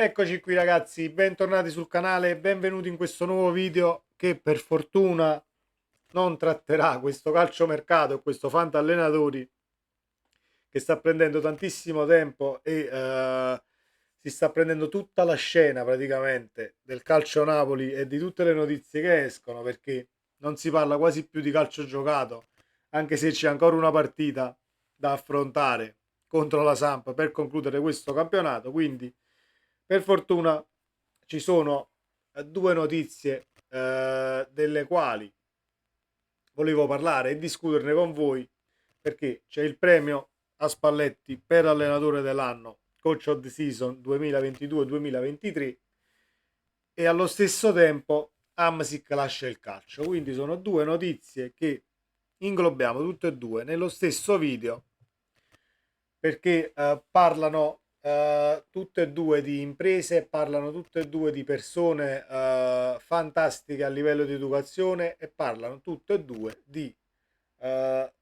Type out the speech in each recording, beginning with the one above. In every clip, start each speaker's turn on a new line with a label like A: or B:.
A: Eccoci qui ragazzi, bentornati sul canale, benvenuti in questo nuovo video che per fortuna non tratterà questo calciomercato e questo fantallenatori che sta prendendo tantissimo tempo e si sta prendendo tutta la scena praticamente del calcio Napoli e di tutte le notizie che escono, perché non si parla quasi più di calcio giocato, anche se c'è ancora una partita da affrontare contro la Samp per concludere questo campionato. Quindi per fortuna ci sono due notizie delle quali volevo parlare e discuterne con voi, perché c'è il premio a Spalletti per allenatore dell'anno, Coach of the Season 2022-2023, e allo stesso tempo Hamsik lascia il calcio. Quindi sono due notizie che inglobiamo tutte e due nello stesso video, perché parlano tutte e due di imprese, parlano tutte e due di persone fantastiche a livello di educazione e parlano tutte e due di eh,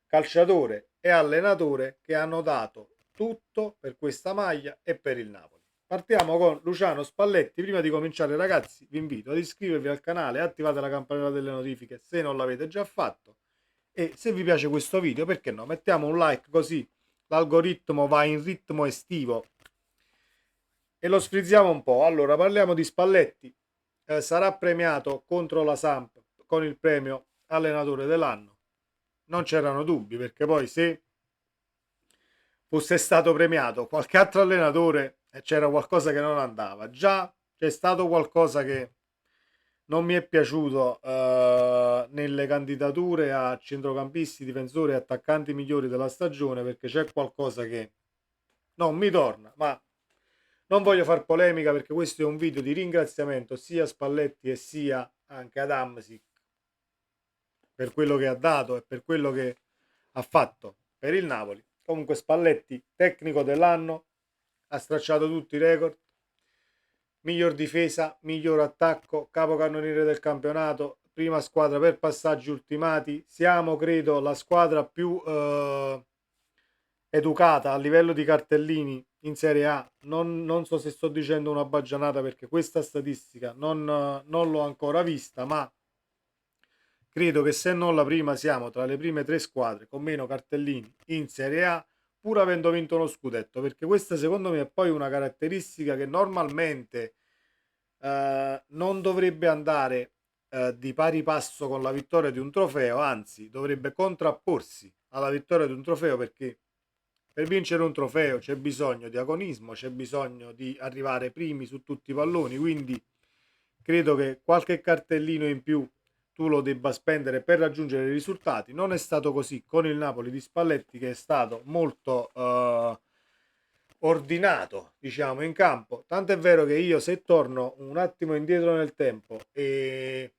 A: calciatore e allenatore che hanno dato tutto per questa maglia e per il Napoli. Partiamo con Luciano Spalletti. Prima di cominciare, ragazzi, vi invito ad iscrivervi al canale, attivate la campanella delle notifiche se non l'avete già fatto. E se vi piace questo video, perché no? Mettiamo un like così l'algoritmo va in ritmo estivo e lo sfrizziamo un po'. Allora, parliamo di Spalletti. Sarà premiato contro la Samp con il premio allenatore dell'anno. Non c'erano dubbi, perché poi se fosse stato premiato qualche altro allenatore c'era qualcosa che non andava. Già c'è stato qualcosa che non mi è piaciuto nelle candidature a centrocampisti, difensori e attaccanti migliori della stagione, perché c'è qualcosa che non mi torna, ma non voglio far polemica perché questo è un video di ringraziamento sia a Spalletti e sia anche ad Amsic per quello che ha dato e per quello che ha fatto per il Napoli. Comunque Spalletti, tecnico dell'anno, ha stracciato tutti i record, miglior difesa, miglior attacco, capocannoniere del campionato, prima squadra per passaggi ultimati. Siamo, credo, la squadra più educata a livello di cartellini in Serie A. Non so se sto dicendo una baggianata perché questa statistica non l'ho ancora vista, ma credo che se non la prima siamo tra le prime tre squadre con meno cartellini in Serie A, pur avendo vinto uno scudetto, perché questa secondo me è poi una caratteristica che normalmente non dovrebbe andare di pari passo con la vittoria di un trofeo, anzi dovrebbe contrapporsi alla vittoria di un trofeo, perché per vincere un trofeo c'è bisogno di agonismo, c'è bisogno di arrivare primi su tutti i palloni, quindi credo che qualche cartellino in più tu lo debba spendere per raggiungere i risultati. Non è stato così con il Napoli di Spalletti, che è stato molto ordinato, diciamo, in campo. Tanto è vero che io, se torno un attimo indietro nel tempo e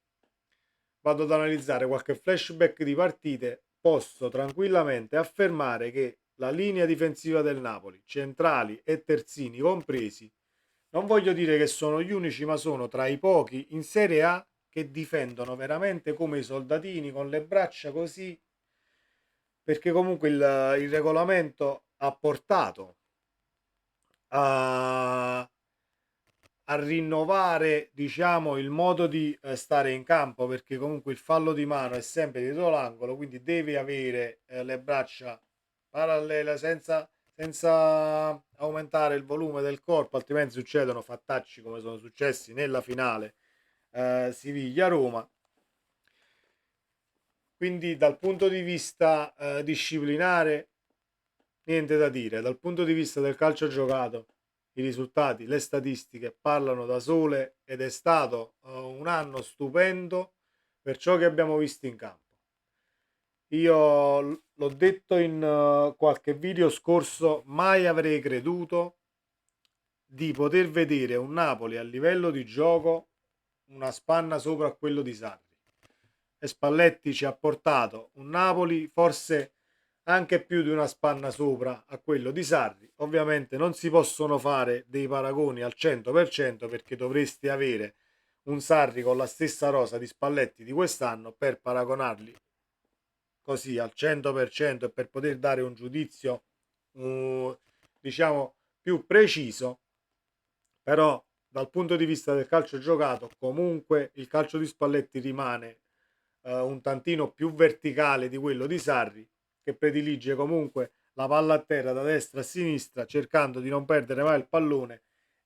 A: vado ad analizzare qualche flashback di partite, posso tranquillamente affermare che la linea difensiva del Napoli, centrali e terzini compresi, non voglio dire che sono gli unici, ma sono tra i pochi in Serie A che difendono veramente come i soldatini, con le braccia così, perché comunque il regolamento ha portato a, a rinnovare, diciamo, il modo di stare in campo, perché comunque il fallo di mano è sempre dietro l'angolo, quindi devi avere le braccia parallele senza aumentare il volume del corpo, altrimenti succedono fattacci come sono successi nella finale Siviglia-Roma. Quindi dal punto di vista disciplinare niente da dire. Dal punto di vista del calcio giocato, i risultati, le statistiche parlano da sole ed è stato un anno stupendo per ciò che abbiamo visto in campo. Io l'ho detto in qualche video scorso, mai avrei creduto di poter vedere un Napoli a livello di gioco una spanna sopra a quello di Sarri. E Spalletti ci ha portato un Napoli forse anche più di una spanna sopra a quello di Sarri. Ovviamente non si possono fare dei paragoni al 100% perché dovresti avere un Sarri con la stessa rosa di Spalletti di quest'anno per paragonarli così al 100% e per poter dare un giudizio diciamo più preciso. però dal punto di vista del calcio giocato comunque il calcio di Spalletti rimane un tantino più verticale di quello di Sarri, che predilige comunque la palla a terra da destra a sinistra cercando di non perdere mai il pallone,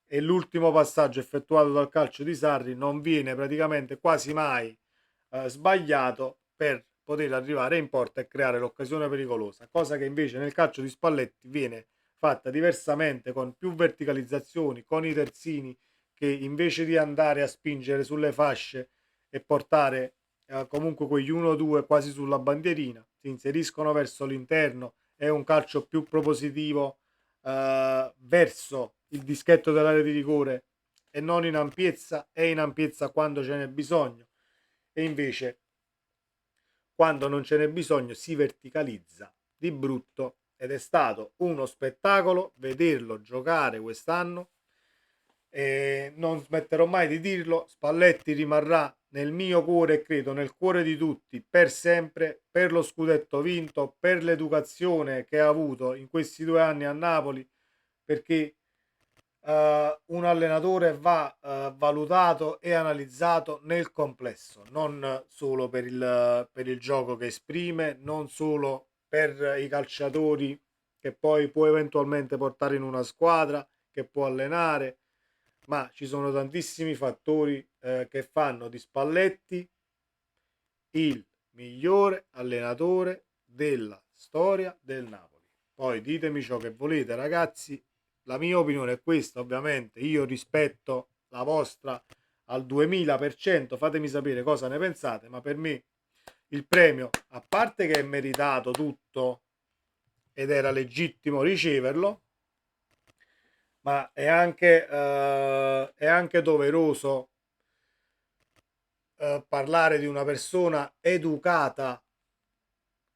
A: e l'ultimo passaggio effettuato dal calcio di Sarri non viene praticamente quasi mai sbagliato per poter arrivare in porta e creare l'occasione pericolosa, cosa che invece nel calcio di Spalletti viene fatta diversamente, con più verticalizzazioni, con i terzini che invece di andare a spingere sulle fasce e portare comunque quegli 1-2 quasi sulla bandierina, si inseriscono verso l'interno, è un calcio più propositivo verso il dischetto dell'area di rigore e non in ampiezza, è in ampiezza quando ce n'è bisogno, e invece quando non ce n'è bisogno si verticalizza di brutto, ed è stato uno spettacolo vederlo giocare quest'anno, e non smetterò mai di dirlo. Spalletti rimarrà nel mio cuore e credo nel cuore di tutti per sempre, per lo scudetto vinto, per l'educazione che ha avuto in questi 2 anni a Napoli, perché un allenatore va valutato e analizzato nel complesso, non solo per il gioco che esprime, non solo per i calciatori che poi può eventualmente portare in una squadra, che può allenare, ma ci sono tantissimi fattori che fanno di Spalletti il migliore allenatore della storia del Napoli. Poi ditemi ciò che volete, ragazzi, la mia opinione è questa, ovviamente io rispetto la vostra al 2000%, fatemi sapere cosa ne pensate, ma per me il premio, a parte che è meritato tutto ed era legittimo riceverlo, ma è anche doveroso parlare di una persona educata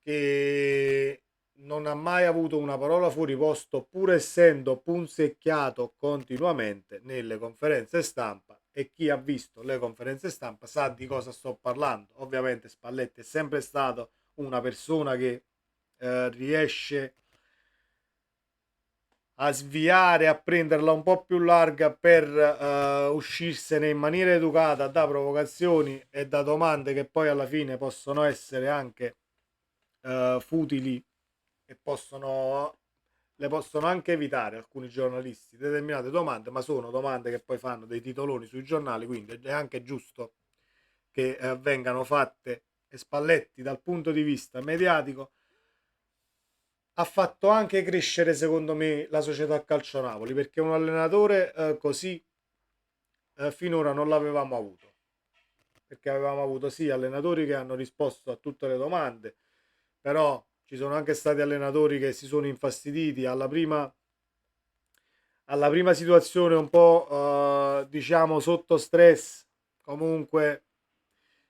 A: che non ha mai avuto una parola fuori posto, pur essendo punzecchiato continuamente nelle conferenze stampa, e chi ha visto le conferenze stampa sa di cosa sto parlando. Ovviamente Spalletti è sempre stato una persona che riesce a sviare, a prenderla un po' più larga per uscirsene in maniera educata da provocazioni e da domande che poi alla fine possono essere anche futili, e le possono anche evitare alcuni giornalisti determinate domande, ma sono domande che poi fanno dei titoloni sui giornali, quindi è anche giusto che vengano fatte. E Spalletti dal punto di vista mediatico ha fatto anche crescere secondo me la società calcio Napoli, perché un allenatore così finora non l'avevamo avuto, perché avevamo avuto sì allenatori che hanno risposto a tutte le domande, però ci sono anche stati allenatori che si sono infastiditi alla prima situazione un po' diciamo sotto stress, comunque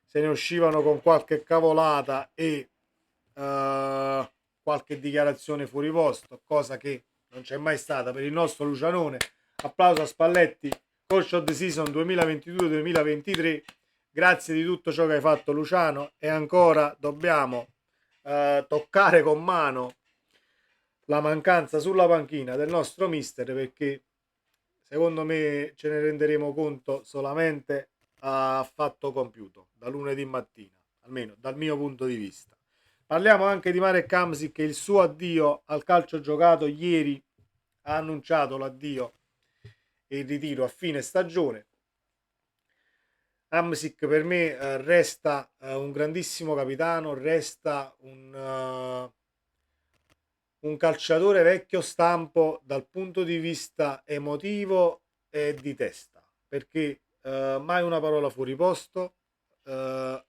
A: se ne uscivano con qualche cavolata e qualche dichiarazione fuori posto, cosa che non c'è mai stata per il nostro Lucianone. Applauso a Spalletti, coach of the season 2022-2023. Grazie di tutto ciò che hai fatto, Luciano, e ancora dobbiamo toccare con mano la mancanza sulla panchina del nostro mister, perché secondo me ce ne renderemo conto solamente a fatto compiuto da lunedì mattina, almeno dal mio punto di vista. Parliamo anche di Marek Hamsik, che il suo addio al calcio giocato ieri ha annunciato l'addio e il ritiro a fine stagione. Hamsik per me resta un grandissimo capitano, resta un calciatore vecchio stampo dal punto di vista emotivo e di testa, perché mai una parola fuori posto,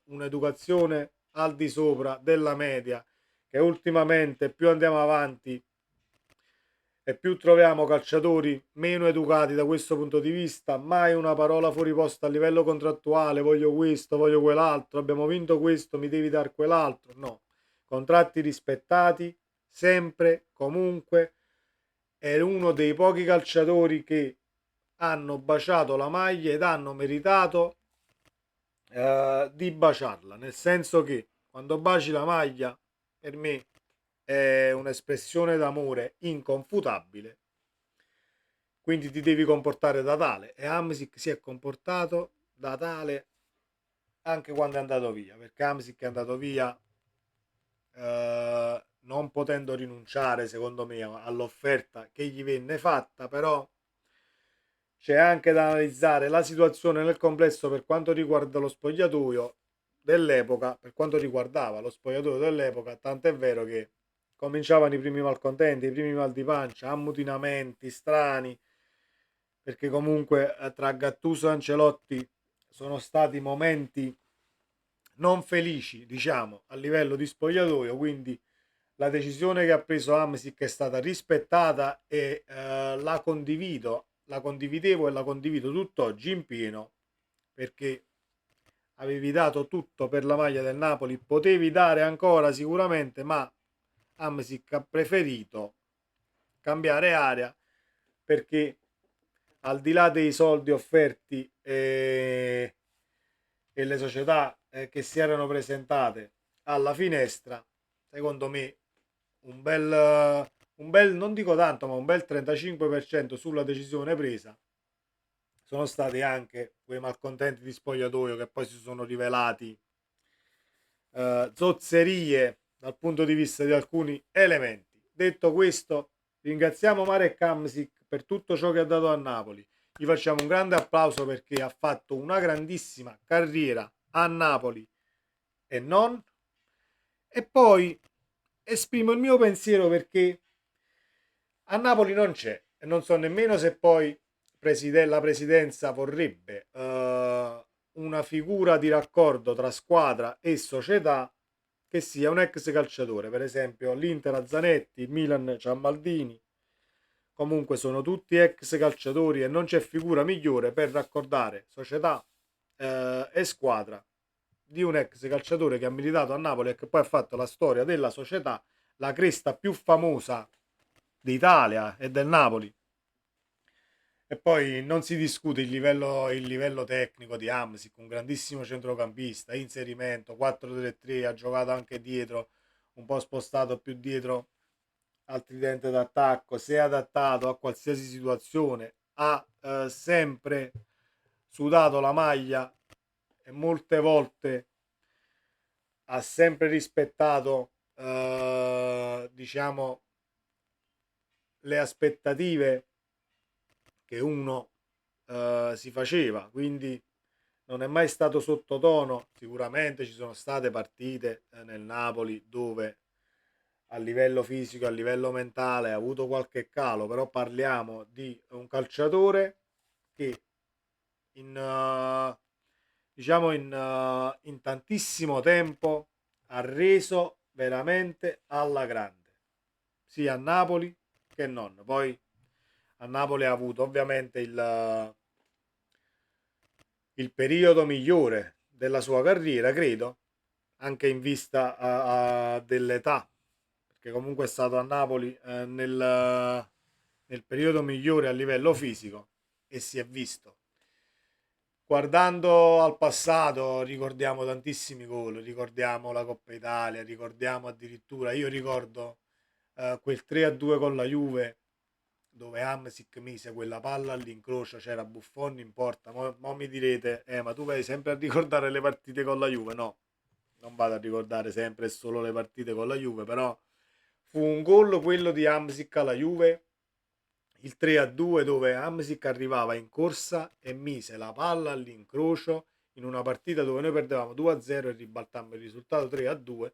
A: un'educazione al di sopra della media, che ultimamente più andiamo avanti e più troviamo calciatori meno educati da questo punto di vista. Mai una parola fuori posto a livello contrattuale: voglio questo, voglio quell'altro, abbiamo vinto questo, mi devi dar quell'altro. No, contratti rispettati sempre, comunque. È uno dei pochi calciatori che hanno baciato la maglia ed hanno meritato di baciarla, nel senso che quando baci la maglia per me è un'espressione d'amore inconfutabile, quindi ti devi comportare da tale, e Hamsik si è comportato da tale anche quando è andato via, perché Hamsik è andato via non potendo rinunciare, secondo me, all'offerta che gli venne fatta. Però c'è anche da analizzare la situazione nel complesso per quanto riguarda lo spogliatoio dell'epoca, per quanto riguardava lo spogliatoio dell'epoca, tant'è vero che cominciavano i primi malcontenti, i primi mal di pancia, ammutinamenti strani, perché comunque tra Gattuso e Ancelotti sono stati momenti non felici, diciamo, a livello di spogliatoio. Quindi la decisione che ha preso Hamsik è stata rispettata, e la condividevo e la condivido tutt'oggi in pieno, perché avevi dato tutto per la maglia del Napoli, potevi dare ancora sicuramente, ma Hamsik ha preferito cambiare area, perché al di là dei soldi offerti e le società che si erano presentate alla finestra, secondo me un bel, non dico tanto, ma un bel 35% sulla decisione presa sono stati anche quei malcontenti di spogliatoio che poi si sono rivelati zozzerie dal punto di vista di alcuni elementi. Detto questo, ringraziamo Marek Hamsik per tutto ciò che ha dato a Napoli. Gli facciamo un grande applauso perché ha fatto una grandissima carriera a Napoli e non. E poi esprimo il mio pensiero perché a Napoli non c'è, e non so nemmeno se poi la presidenza vorrebbe una figura di raccordo tra squadra e società che sia un ex calciatore. Per esempio l'Inter ha Zanetti, il Milan c'ha Maldini, comunque sono tutti ex calciatori e non c'è figura migliore per raccordare società e squadra di un ex calciatore che ha militato a Napoli e che poi ha fatto la storia della società, la cresta più famosa d'Italia e del Napoli. E poi non si discute il livello tecnico di Hamsik, un grandissimo centrocampista, inserimento, 4-3-3, ha giocato anche dietro, un po' spostato più dietro al tridente d'attacco, si è adattato a qualsiasi situazione, ha sempre sudato la maglia e molte volte ha sempre rispettato, diciamo, le aspettative che uno si faceva. Quindi non è mai stato sottotono. Sicuramente ci sono state partite nel Napoli dove a livello fisico, a livello mentale ha avuto qualche calo, però parliamo di un calciatore che in, diciamo in tantissimo tempo ha reso veramente alla grande, sia a Napoli che non. Poi a Napoli ha avuto ovviamente il periodo migliore della sua carriera, credo, anche in vista dell'età, perché comunque è stato a Napoli nel periodo migliore a livello fisico, e si è visto. Guardando al passato ricordiamo tantissimi gol, ricordiamo la Coppa Italia, ricordiamo addirittura, io ricordo quel 3-2 con la Juve, dove Hamsik mise quella palla all'incrocio, c'era Buffon in porta. Mo mi direte, ma tu vai sempre a ricordare le partite con la Juve? No, non vado a ricordare sempre e solo le partite con la Juve, però fu un gol quello di Hamsik alla Juve, il 3-2, dove Hamsik arrivava in corsa e mise la palla all'incrocio in una partita dove noi perdevamo 2-0 e ribaltammo il risultato 3-2.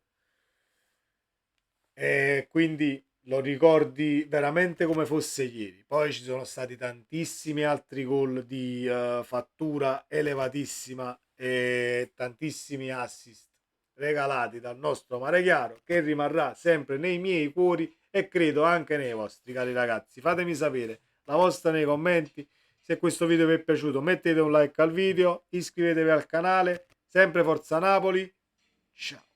A: E quindi lo ricordi veramente come fosse ieri. Poi ci sono stati tantissimi altri gol di fattura elevatissima e tantissimi assist regalati dal nostro Mare Chiaro, che rimarrà sempre nei miei cuori e credo anche nei vostri, cari ragazzi. Fatemi sapere la vostra nei commenti. Se questo video vi è piaciuto, mettete un like al video, iscrivetevi al canale. Sempre Forza Napoli. Ciao.